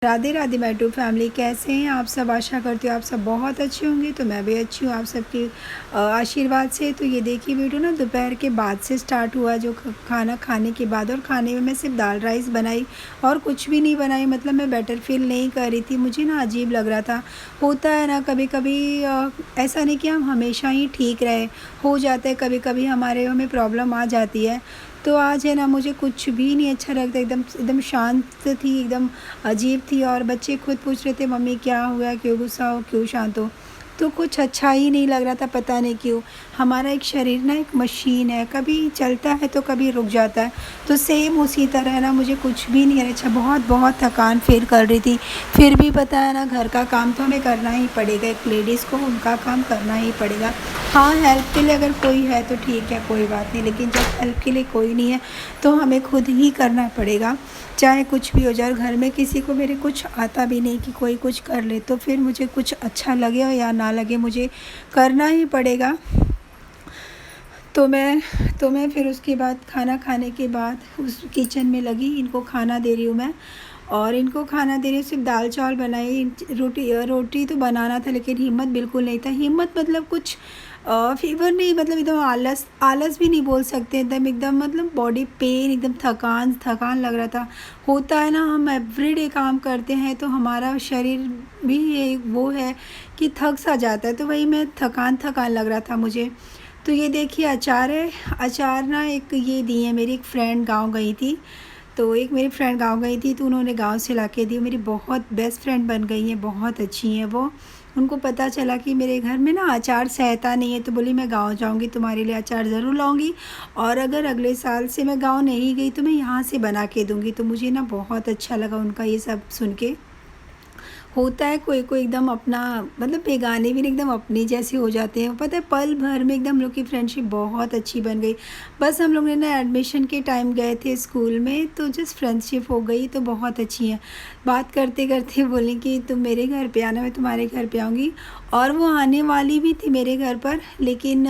Radhe Radhe my to family, कैसे हैं आप सब। आशा करती हूँ आप सब बहुत अच्छे होंगे। तो मैं भी अच्छी हूँ आप सबके आशीर्वाद से। तो ये देखिए वीडियो ना दोपहर के बाद से स्टार्ट हुआ, जो खाना खाने के बाद। और खाने में मैं सिर्फ दाल राइस बनाई और कुछ भी नहीं बनाई। मतलब मैं बेटर फील नहीं कर रही थी, मुझे ना अजीब लग रहा था। होता है ना कभी कभी, ऐसा नहीं कि हम हमेशा ही ठीक रहे, हो जाता है कभी कभी हमारे हमें प्रॉब्लम आ जाती है। तो आज है ना मुझे कुछ भी नहीं अच्छा लगता, एकदम एकदम शांत थी, एकदम अजीब थी। और बच्चे खुद पूछ रहे थे मम्मी क्या हुआ, क्यों गुस्सा हो, क्यों शांत हो। तो कुछ अच्छा ही नहीं लग रहा था, पता नहीं क्यों। हमारा एक शरीर ना एक मशीन है, कभी चलता है तो कभी रुक जाता है। तो सेम उसी तरह ना मुझे कुछ भी नहीं अच्छा, बहुत बहुत थकान फील कर रही थी। फिर भी पता है ना घर का काम तो हमें करना ही पड़ेगा, एक लेडीज़ को उनका काम करना ही पड़ेगा। हाँ, हेल्प के लिए अगर कोई है तो ठीक है, कोई बात नहीं। लेकिन जब हेल्प के लिए कोई नहीं है तो हमें खुद ही करना पड़ेगा, चाहे कुछ भी हो जाए। घर में किसी को मेरे कुछ आता भी नहीं कि कोई कुछ कर ले, तो फिर मुझे कुछ अच्छा लगे या ना लगे मुझे करना ही पड़ेगा। तो मैं फिर उसके बाद खाना खाने के बाद उस किचन में लगी, इनको खाना दे रही हूँ मैं। और इनको खाना दे रही हूँ, सिर्फ दाल चावल बनाई। रोटी तो बनाना था लेकिन हिम्मत बिल्कुल नहीं था। हिम्मत मतलब कुछ फीवर नहीं, मतलब एकदम आलस आलस भी नहीं बोल सकते, एकदम एकदम मतलब बॉडी पेन, एकदम थकान थकान लग रहा था। होता है ना, हम एवरीडे काम करते हैं तो हमारा शरीर भी एक वो है कि थक सा जाता है। तो वही मैं थकान थकान लग रहा था मुझे। तो ये देखिए अचार है। अचार ना एक ये दी है, मेरी एक फ्रेंड गांव गई थी। तो एक मेरी फ्रेंड गांव गई थी तो उन्होंने गांव से ला के दी। मेरी बहुत बेस्ट फ्रेंड बन गई हैं, बहुत अच्छी हैं वो। उनको पता चला कि मेरे घर में ना अचार सहता नहीं है, तो बोली मैं गांव जाऊंगी तुम्हारे लिए अचार ज़रूर लाऊंगी। और अगर अगले साल से मैं गांव नहीं गई तो मैं यहाँ से बना के दूंगी। तो मुझे ना बहुत अच्छा लगा उनका ये सब सुन के। होता है कोई कोई एकदम अपना, मतलब बेगाने भी नहीं, एकदम अपनी जैसे हो जाते हैं। पता है पल भर में एकदम लोग की फ्रेंडशिप बहुत अच्छी बन गई। बस हम लोग ने ना एडमिशन के टाइम गए थे स्कूल में, तो जस्ट फ्रेंडशिप हो गई, तो बहुत अच्छी है। बात करते करते बोली कि तुम मेरे घर पे आना, मैं तुम्हारे घर पे आऊँगी। और वो आने वाली भी थी मेरे घर पर, लेकिन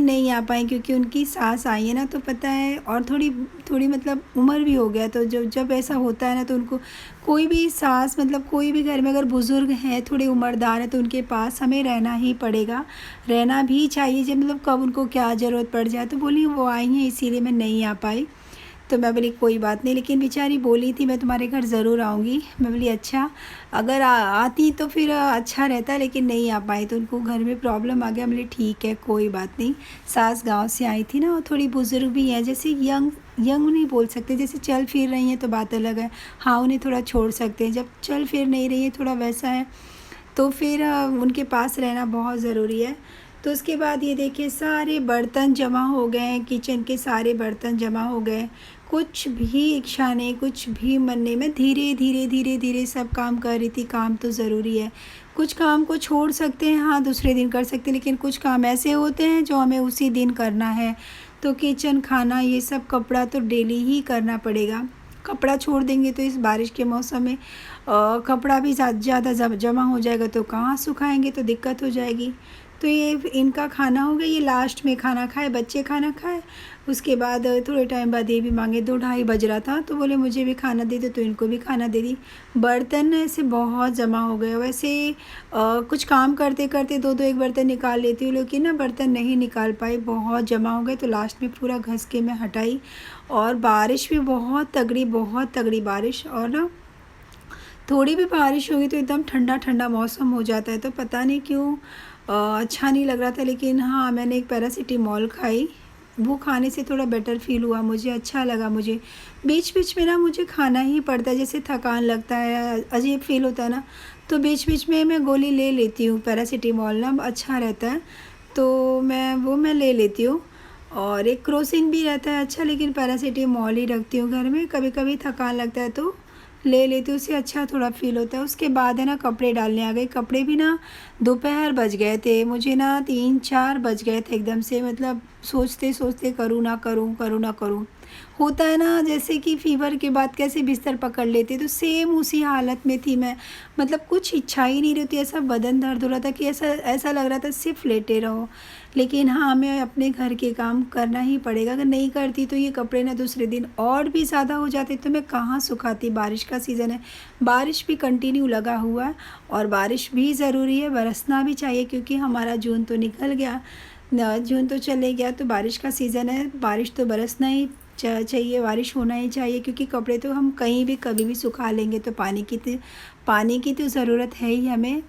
नहीं आ पाई क्योंकि उनकी सास आई है ना, तो पता है। और थोड़ी थोड़ी मतलब उम्र भी हो गया, तो जब जब ऐसा होता है ना तो उनको कोई भी सास, मतलब कोई भी घर में अगर बुज़ुर्ग हैं, थोड़े उम्रदार हैं, तो उनके पास हमें रहना ही पड़ेगा, रहना भी चाहिए। जब मतलब कब उनको क्या ज़रूरत पड़ जाए। तो बोली वो आई हैं इसीलिए मैं नहीं आ पाई। तो मैं बोली कोई बात नहीं, लेकिन बेचारी बोली थी मैं तुम्हारे घर ज़रूर आऊँगी। मैं बोली अच्छा, अगर आती तो फिर अच्छा रहता, लेकिन नहीं आ पाई तो उनको घर में प्रॉब्लम आ गया। मैं बोली ठीक है कोई बात नहीं। सास गांव से आई थी ना, वो थोड़ी बुज़ुर्ग भी हैं, जैसे यंग यंग नहीं बोल सकते, जैसे चल फिर रही हैं तो बात अलग है। हाँ, उन्हें थोड़ा छोड़ सकते हैं, जब चल फिर नहीं रही है थोड़ा वैसा है। तो फिर उनके पास रहना बहुत ज़रूरी है। तो उसके बाद ये देखिए सारे बर्तन जमा हो गए हैं, किचन के सारे बर्तन जमा हो गए। कुछ भी इच्छा नहीं, कुछ भी मन नहीं। मैं धीरे धीरे धीरे धीरे सब काम कर रही थी। काम तो ज़रूरी है, कुछ काम को छोड़ सकते हैं, हाँ दूसरे दिन कर सकते हैं, लेकिन कुछ काम ऐसे होते हैं जो हमें उसी दिन करना है। तो किचन, खाना, ये सब, कपड़ा तो डेली ही करना पड़ेगा। कपड़ा छोड़ देंगे तो इस बारिश के मौसम में कपड़ा भी ज़्यादा जमा हो जाएगा, तो कहाँ सुखाएंगे, तो दिक्कत हो जाएगी। तो ये इनका खाना हो गया, ये लास्ट में खाना खाए, बच्चे खाना खाए। उसके बाद थोड़े टाइम बाद ये भी मांगे, 2 ढाई बज रहा था तो बोले मुझे भी खाना दे दो, तो इनको भी खाना दे दी। बर्तन ऐसे बहुत जमा हो गए। वैसे कुछ काम करते करते दो दो एक बर्तन निकाल लेती हूँ, लेकिन ना बर्तन नहीं निकाल पाई, बहुत जमा हो गए। तो लास्ट में पूरा घस के मैं हटाई। और बारिश भी बहुत तगड़ी बारिश। और ना थोड़ी भी बारिश होगी तो एकदम ठंडा ठंडा मौसम हो जाता है। तो पता नहीं क्यों अच्छा नहीं लग रहा था। लेकिन हाँ, मैंने एक पैरासिटामॉल खाई, वो खाने से थोड़ा बेटर फील हुआ, मुझे अच्छा लगा। मुझे बीच बीच में ना मुझे खाना ही पड़ता है, जैसे थकान लगता है, अजीब फील होता है ना, तो बीच बीच में मैं गोली ले लेती हूँ पैरासिटामॉल ना, अच्छा रहता है। तो मैं ले लेती हूँ। और एक क्रोसिन भी रहता है अच्छा, लेकिन पैरासिटामॉल ही रखती हूँ घर में। कभी कभी थकान लगता है तो ले लेती हूँ, उससे अच्छा थोड़ा फील होता है। उसके बाद है ना कपड़े डालने आ गए। कपड़े भी ना दोपहर बज गए थे, मुझे ना 3-4 बज गए थे एकदम से, मतलब सोचते सोचते करूँ ना करूँ, करूँ ना करूँ। होता है ना, जैसे कि फ़ीवर के बाद कैसे बिस्तर पकड़ लेते, तो सेम उसी हालत में थी मैं। मतलब कुछ इच्छा ही नहीं रही थी, ऐसा बदन दर्द हो रहा था कि ऐसा ऐसा लग रहा था सिर्फ़ लेटे रहो। लेकिन हाँ, हमें अपने घर के काम करना ही पड़ेगा, अगर नहीं करती तो ये कपड़े ना दूसरे दिन और भी ज़्यादा हो जाते, तो मैं कहाँ सुखाती। बारिश का सीज़न है, बारिश भी कंटिन्यू लगा हुआ है और बारिश भी ज़रूरी है, बरसना भी चाहिए क्योंकि हमारा जून तो निकल गया, जून तो चले गया, तो बारिश का सीज़न है, बारिश तो बरसना ही चाहिए, बारिश होना ही चाहिए क्योंकि कपड़े तो हम कहीं भी कभी भी सुखा लेंगे, तो पानी की तो ज़रूरत है ही हमें।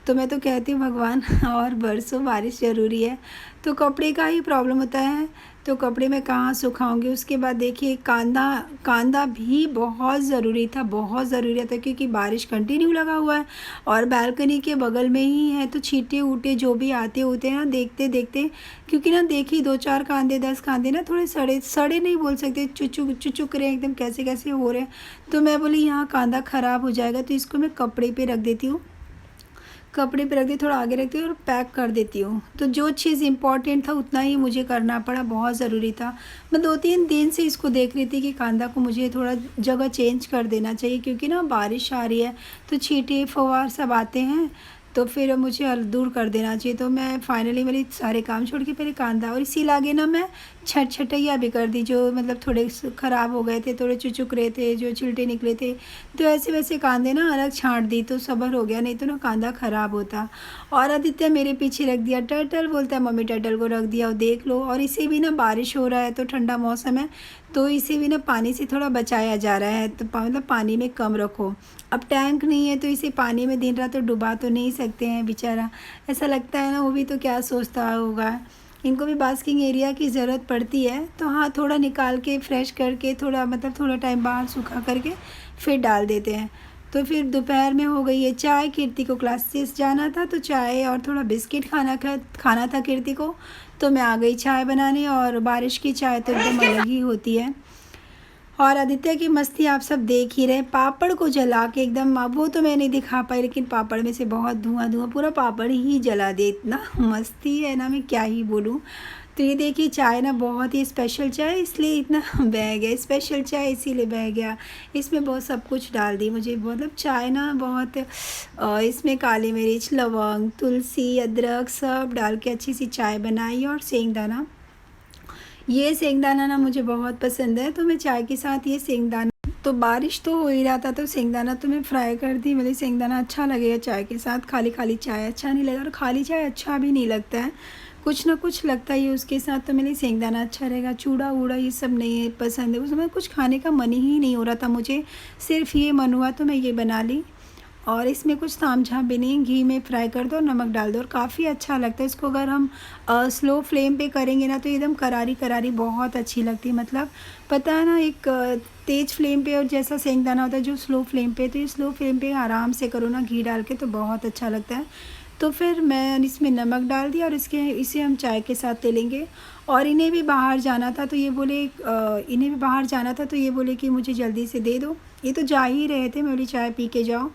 तो मैं तो कहती हूँ भगवान और बरसों बारिश ज़रूरी है। तो कपड़े का ही प्रॉब्लम होता है, तो कपड़े मैं कहाँ सुखाऊँगी। उसके बाद देखिए कांदा कांदा भी बहुत ज़रूरी था, बहुत ज़रूरी था क्योंकि बारिश कंटिन्यू लगा हुआ है और बालकनी के बगल में ही है, तो छींटे-ऊटे जो भी आते होते हैं ना, देखते-देखते, क्योंकि ना देखिए 2-4 कांदे 10 कांदे ना थोड़े सड़े सड़े नहीं बोल सकते, चुचुक रहे हैं एकदम, कैसे-कैसे हो रहे हैं। तो मैं बोली यहाँ कांदा ख़राब हो जाएगा, तो इसको मैं कपड़े पे रख देती हूँ, कपड़े पे रख दी, थोड़ा आगे रखती हूँ और पैक कर देती हूँ। तो जो चीज़ इम्पोर्टेंट था उतना ही मुझे करना पड़ा, बहुत ज़रूरी था। मैं 2-3 दिन से इसको देख रही थी कि कांदा को मुझे थोड़ा जगह चेंज कर देना चाहिए क्योंकि ना बारिश आ रही है, तो छींटे फव्वार सब आते हैं, तो फिर मुझे दूर कर देना चाहिए। तो मैं फाइनली मेरे सारे काम छोड़ के पहले कांदा, और इसी लागे ना मैं छटछटैया भी कर दी, जो मतलब थोड़े ख़राब हो गए थे, थोड़े चुचुक रहे थे, जो छिलटे निकले थे, तो ऐसे वैसे कांदे ना अलग छाँट दी, तो सब्र हो गया, नहीं तो ना कांदा ख़राब होता। और आदित्य मेरे पीछे रख दिया, टर्टल बोलता है मम्मी टर्टल को रख दिया, और देख लो। और इसे भी ना बारिश हो रहा है तो ठंडा मौसम है, तो इसे भी ना पानी से थोड़ा बचाया जा रहा है, तो मतलब पानी में कम रखो। अब टैंक नहीं है तो इसे पानी में दिन रात तो डुबा तो नहीं सकते हैं बेचारा, ऐसा लगता है ना, वो भी तो क्या सोचता होगा। इनको भी बास्किंग एरिया की ज़रूरत पड़ती है, तो हाँ थोड़ा निकाल के फ्रेश करके थोड़ा मतलब थोड़ा टाइम बाहर सूखा करके फिर डाल देते हैं। तो फिर दोपहर में हो गई है चाय, कीर्ति को क्लासेस जाना था, तो चाय और थोड़ा बिस्किट खाना था कीर्ति को, तो मैं आ गई चाय बनाने। और बारिश की चाय तो एकदम अलग ही होती है। और आदित्य की मस्ती आप सब देख ही रहे, पापड़ को जला के एकदम, वो तो मैं नहीं दिखा पाई, लेकिन पापड़ में से बहुत धुआं पूरा पापड़ ही जला दे, इतना मस्ती है ना, मैं क्या ही बोलूँ। तो ये देखिए चाय ना बहुत ही स्पेशल चाय, इसलिए इतना बह गया, स्पेशल चाय इसीलिए बह गया। इसमें बहुत सब कुछ डाल दी मुझे, मतलब चाय ना बहुत इसमें काली मिर्च, लौंग, तुलसी, अदरक सब डाल के अच्छी सी चाय बनाई। और सेंधदाना, ये सेंधदाना ना मुझे बहुत पसंद है, तो मैं चाय के साथ ये सेंधदाना, तो बारिश तो हो ही रहा था तो सेंधदाना तो मैं फ्राई कर दी, मुझे सेंधदाना अच्छा लगेगा चाय के साथ, खाली खाली चाय अच्छा नहीं लगेगा, और खाली चाय अच्छा भी नहीं लगता है, कुछ ना कुछ लगता ही है उसके साथ, तो मेरे सेंधदाना अच्छा रहेगा। चूड़ा वूड़ा ये सब नहीं पसंद है, उसमें कुछ खाने का मन ही नहीं हो रहा था मुझे, सिर्फ ये मन हुआ तो मैं ये बना ली। और इसमें कुछ तामझाम भी नहीं, घी में फ्राई कर दो, नमक डाल दो, और काफ़ी अच्छा लगता है। इसको अगर हम स्लो फ्लेम पे करेंगे ना तो एकदम करारी करारी बहुत अच्छी लगती है, मतलब पता है ना, एक तेज़ फ्लेम पे और जैसा सेंधदाना होता है जो स्लो फ्लेम पे, तो ये स्लो फ्लेम पे आराम से करो ना घी डाल के, तो बहुत अच्छा लगता है। तो फिर मैं इसमें नमक डाल दिया और इसे हम चाय के साथ ले लेंगे। और इन्हें भी बाहर जाना था, तो ये बोले इन्हें भी बाहर जाना था, तो ये बोले कि मुझे जल्दी से दे दो, ये तो जा ही रहे थे, मैं बोली चाय पी के जाओ।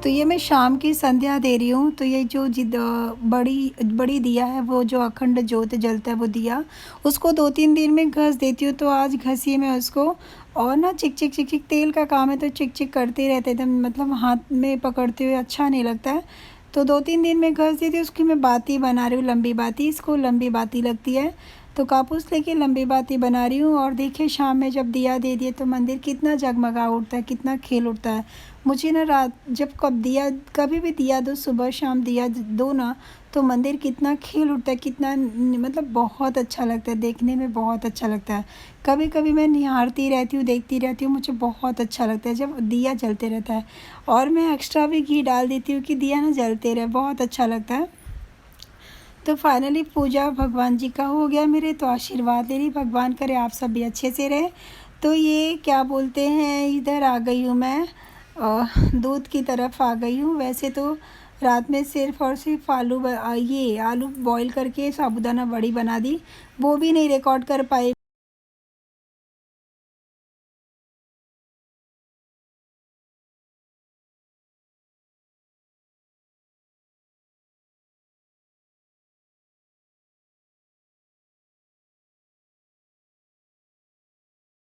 तो ये मैं शाम की संध्या दे रही हूँ। तो ये जो बड़ी बड़ी दिया है, वो जो अखंड ज्योत जलता है वो दिया, उसको 2-3 दिन में घस देती हूँ। तो आज घसी मैं उसको, और ना चिक चिक चिक चिक, तेल का काम है तो चिक चिक करते रहते एकदम, मतलब हाथ में पकड़ते हुए अच्छा नहीं लगता है। तो 2-3 दिन में घस देती हूँ। उसकी मैं बाती बना रही हूँ, लंबी बाती, इसको लंबी बाती लगती है। तो कापूस लेके लंबी बाती बना रही हूँ। और देखिए शाम में जब दिया दे दिए तो मंदिर कितना जगमगा उठता है, कितना खिल उठता है। मुझे ना रात जब कभी भी दिया दो, सुबह शाम दिया दो ना, तो मंदिर कितना खिल उठता है, कितना मतलब बहुत अच्छा लगता है, देखने में बहुत अच्छा लगता है। कभी कभी मैं निहारती रहती हूँ, देखती रहती हूँ, मुझे बहुत अच्छा लगता है जब दिया जलते रहता है। और मैं एक्स्ट्रा भी घी डाल देती हूँ कि दिया ना जलते रहे, बहुत अच्छा लगता है। तो फाइनली पूजा भगवान जी का हो गया मेरे, तो आशीर्वाद ले रही, भगवान करे आप सब भी अच्छे से रहे। तो ये क्या बोलते हैं, इधर आ गई हूँ मैं, दूध की तरफ आ गई हूँ। वैसे तो रात में सिर्फ़ और सिर्फ ये आलू बॉईल करके साबूदाना बड़ी बना दी, वो भी नहीं रिकॉर्ड कर पाई।